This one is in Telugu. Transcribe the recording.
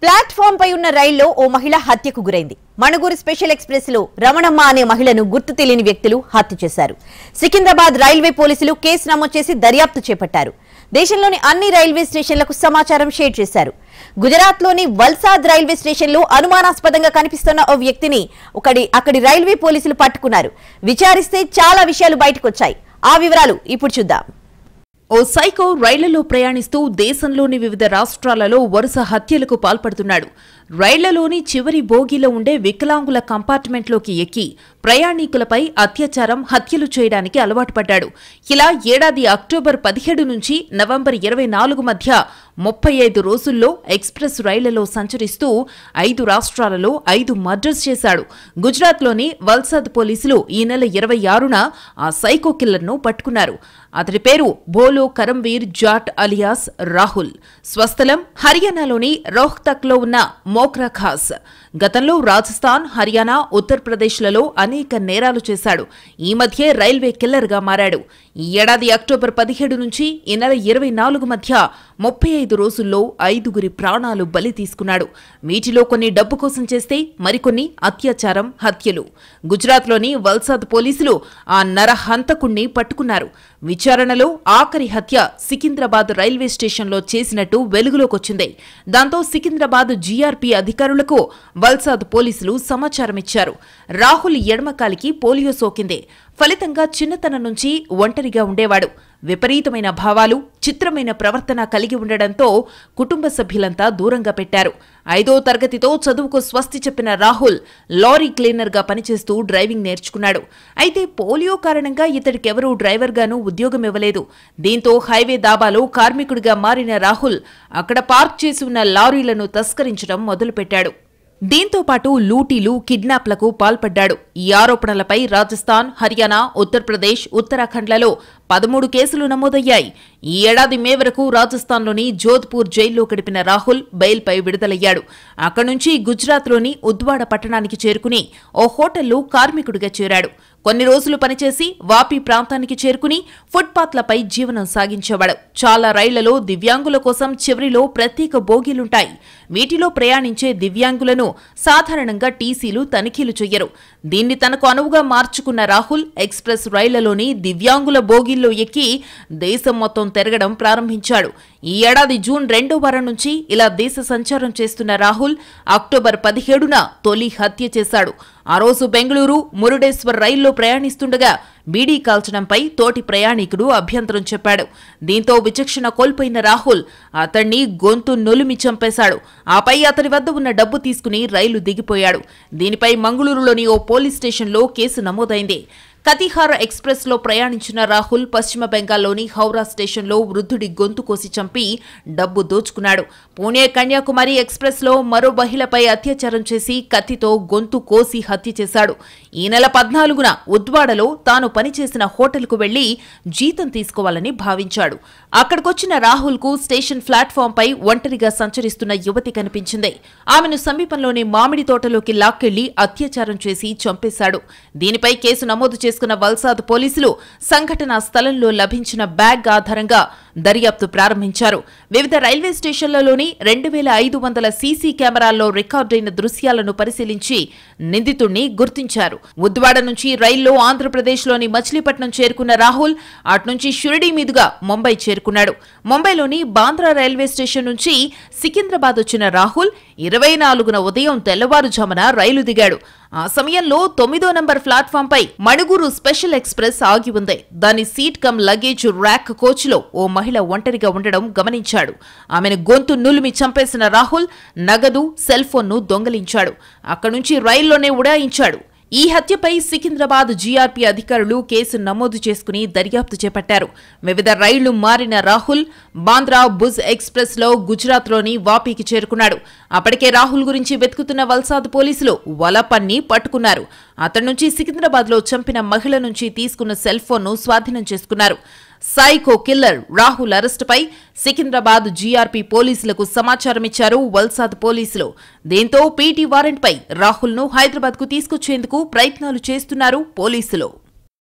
ప్లాట్ఫామ్ పై ఉన్న రైల్లో ఓ మహిళ హత్యకు గురైంది. మణుగూరు స్పెషల్ ఎక్స్ప్రెస్ లో రమణమ్మ అనే మహిళను గుర్తు తెలియని వ్యక్తులు హత్య చేశారు. సికింద్రాబాద్ రైల్వే పోలీసులు కేసు నమోదు చేసి దర్యాప్తు చేపట్టారు. దేశంలోని అన్ని రైల్వే స్టేషన్లకు సమాచారం షేర్ చేశారు. గుజరాత్ లోని వల్సాద్ రైల్వే స్టేషన్ లో అనుమానాస్పదంగా కనిపిస్తున్న ఓ వ్యక్తిని అక్కడి రైల్వే పోలీసులు పట్టుకున్నారు. విచారిస్తే చాలా విషయాలు బయటకొచ్చాయి. ఆ వివరాలు ఇప్పుడు చూద్దాం. ఓ సైకో రైళ్లలో ప్రయాణిస్తూ దేశంలోని వివిధ రాష్ట్రాలలో వరుస హత్యలకు పాల్పడుతున్నాడు. రైళ్లలోని చివరి బోగీలో ఉండే వికలాంగుల కంపార్ట్మెంట్లోకి ఎక్కి ప్రయాణికులపై అత్యాచారం, హత్యలు చేయడానికి అలవాటు పడ్డాడు. ఇలా ఏడాది అక్టోబర్ 17 నుంచి నవంబర్ 24 మధ్య 35 రోజుల్లో ఎక్స్ప్రెస్ రైళ్లలో సంచరిస్తూ 5 రాష్ట్రాలలో 5 మర్డర్స్ చేశాడు. గుజరాత్లోని వల్సాద్ పోలీసులు ఈ నెల 26న ఆ సైకో కిల్లర్ను పట్టుకున్నారు. అతడి పేరు బోలో కరంవీర్ జాట్ అలియాస్ రాహుల్. స్వస్థలం హర్యానాలోని రోహ్తక్లో ఉన్న మోక్రా ఖాస్. గతంలో రాజస్థాన్, హర్యానా, ఉత్తరప్రదేశ్లలో అనేక నేరాలు చేశాడు. ఈ మధ్య రైల్వే కిల్లర్గా మారాడు. ఈ ఏడాది అక్టోబర్ 17 నుంచి ఈ నెల 24 మధ్య 35 రోజుల్లో 5గురి ప్రాణాలు బలి తీసుకున్నాడు. వీటిలో కొన్ని డబ్బు కోసం చేస్తే మరికొన్ని అత్యాచారం, హత్యలు. గుజరాత్లోని వల్సాద్ పోలీసులు ఆ నరహంతకుణ్ణి పట్టుకున్నారు. విచారణలో ఆఖరి హత్య సికింద్రాబాద్ రైల్వే స్టేషన్లో చేసినట్టు వెలుగులోకొచ్చింది. దాంతో సికింద్రాబాద్ జీఆర్పీ అధికారులకు వల్సాద్ పోలీసులు సమాచారమిచ్చారు. రాహుల్ ఎడమకాలికి పోలియో సోకింది. ఫలితంగా చిన్నతనం నుంచి ఒంటరిగా ఉండేవాడు. విపరీతమైన భావాలు, చిత్రమైన ప్రవర్తన కలిగి ఉండడంతో కుటుంబ సభ్యులంతా దూరంగా పెట్టారు. 5వ తరగతితో చదువుకు స్వస్తి చెప్పిన రాహుల్ లారీ క్లీనర్గా పనిచేస్తూ డ్రైవింగ్ నేర్చుకున్నాడు. అయితే పోలియో కారణంగా ఇతడికెవరూ డ్రైవర్గానూ ఉద్యోగం ఇవ్వలేదు. దీంతో హైవే దాబాలో కార్మికుడిగా మారిన రాహుల్ అక్కడ పార్క్ చేసి ఉన్న లారీలను తస్కరించడం మొదలుపెట్టాడు. దీంతో పాటు లూటీలు, కిడ్నాప్లకు పాల్పడ్డాడు. ఈ ఆరోపణలపై రాజస్థాన్, హర్యానా, ఉత్తరప్రదేశ్, ఉత్తరాఖండ్లలో 13 కేసులు నమోదయ్యాయి. ఈ ఏడాది మే వరకు రాజస్థాన్లోని జోధ్పూర్ జైల్లో గడిపిన రాహుల్ బెయిల్పై విడుదలయ్యాడు. అక్కడి నుంచి గుజరాత్లోని ఉద్వాడ పట్టణానికి చేరుకుని ఓ హోటల్లో కార్మికుడిగా చేరాడు. కొన్ని రోజులు పనిచేసి వాపి ప్రాంతానికి చేరుకుని ఫుట్పాత్లపై జీవనం సాగించేవాడు. చాలా రైళ్లలో దివ్యాంగుల కోసం చివరిలో ప్రత్యేక బోగీలుంటాయి. వీటిలో ప్రయాణించే దివ్యాంగులను సాధారణంగా టీసీలు తనిఖీలు చెయ్యరు. దీన్ని తనకు అనువుగా మార్చుకున్న రాహుల్ ఎక్స్ప్రెస్ రైళ్లలోని దివ్యాంగుల బోగీల్లో ఎక్కి దేశం మొత్తం తిరగడం ప్రారంభించాడు. ఈ ఏడాది జూన్ 2వ వారం నుంచి ఇలా దేశ సంచారం చేస్తున్న రాహుల్ అక్టోబర్ 17న తొలి హత్య చేశాడు. ఆ రోజు బెంగళూరు మురుడేశ్వర్ రైల్లో ప్రయాణిస్తుండగా బీడీ కాల్చడంపై తోటి ప్రయాణికుడు అభ్యంతరం చెప్పాడు. దీంతో విచక్షణ కోల్పోయిన రాహుల్ అతన్ని గొంతు నులిమి చంపేశాడు. ఆపై అతని వద్ద ఉన్న డబ్బు తీసుకుని రైలు దిగిపోయాడు. దీనిపై మంగళూరులోని ఓ పోలీస్ స్టేషన్లో కేసు నమోదైంది. కతిహార్ ఎక్స్ప్రెస్ లో ప్రయాణించిన రాహుల్ పశ్చిమ బెంగాల్లోని హౌరా స్టేషన్లో వృద్ధుడి గొంతు కోసి చంపి డబ్బు దోచుకున్నాడు. పూణే కన్యాకుమారి ఎక్స్ప్రెస్ లో మరో మహిళపై అత్యాచారం చేసి కత్తితో గొంతు కోసి హత్య చేశాడు. ఈ నెల 14న ఉద్వాడలో తాను పనిచేసిన హోటల్కు వెళ్లి జీతం తీసుకోవాలని భావించాడు. అక్కడికొచ్చిన రాహుల్ కు స్టేషన్ ప్లాట్ఫామ్ పై ఒంటరిగా సంచరిస్తున్న యువతి కనిపించింది. ఆమెను సమీపంలోని మామిడి తోటలోకి లాక్కెళ్లి అత్యాచారం చేసి చంపేశాడు. దీనిపై కేసు నమోదు చేసుకున్న వల్సాద్ పోలీసులు సంఘటనా స్థలంలో లభించిన బ్యాగ్ ఆధారంగా దర్యాప్తు ప్రారంభించారు. వివిధ రైల్వే స్టేషన్లలోని 2500 సీసీ కెమెరాల్లో రికార్డైన దృశ్యాలను పరిశీలించి నిందితుణ్ణి గుర్తించారు. ఉద్వాడ నుంచి రైల్లో ఆంధ్రప్రదేశ్లోని మచిలీపట్నం చేరుకున్న రాహుల్ అట్నుంచి షిరిడీ మీదుగా ముంబై చేరుకున్నాడు. ముంబైలోని బాంద్రా రైల్వే స్టేషన్ నుంచి సికింద్రాబాద్ వచ్చిన రాహుల్ 24న ఉదయం తెల్లవారుజామున రైలు దిగాడు. ఆ సమయంలో 9వ నంబర్ ప్లాట్ఫామ్ పై మణుగూరు స్పెషల్ ఎక్స్ప్రెస్ ఆగి ఉంది. దాని సీట్ కమ్ లగేజ్ ర్యాక్ కోచ్లో ఓ మహిళ ఒంటరిగా ఉండడం గమనించాడు. ఆమెను గొంతు నులిమి చంపేసిన రాహుల్ నగదు, సెల్ ఫోన్ను దొంగలించాడు. అక్కడి నుంచి రైల్లోనే ఉడాయించాడు. ఈ హత్యపై సికింద్రాబాద్ జీఆర్పీ అధికారులు కేసు నమోదు చేసుకుని దర్యాప్తు చేపట్టారు. వివిధ రైళ్లు మారిన రాహుల్ బాంద్రా భుజ్ ఎక్స్ప్రెస్ లో గుజరాత్లోని వాపీకి చేరుకున్నాడు. అప్పటికే రాహుల్ గురించి వెతుకుతున్న వల్సాద్ పోలీసులు వలపన్ని పట్టుకున్నారు. అతడి నుంచి సికింద్రాబాద్లో చంపిన మహిళ నుంచి తీసుకున్న సెల్ ఫోన్ను స్వాధీనం చేసుకున్నారు. సైకో కిల్లర్ రాహుల్ అరెస్టుపై సికింద్రాబాద్ జీఆర్పీ పోలీసులకు సమాచారమిచ్చారు వల్సాద్ పోలీసులు. దీంతో పీటీ వారెంట్పై రాహుల్ను హైదరాబాద్కు తీసుకొచ్చేందుకు ప్రయత్నాలు చేస్తున్నారు పోలీసులు.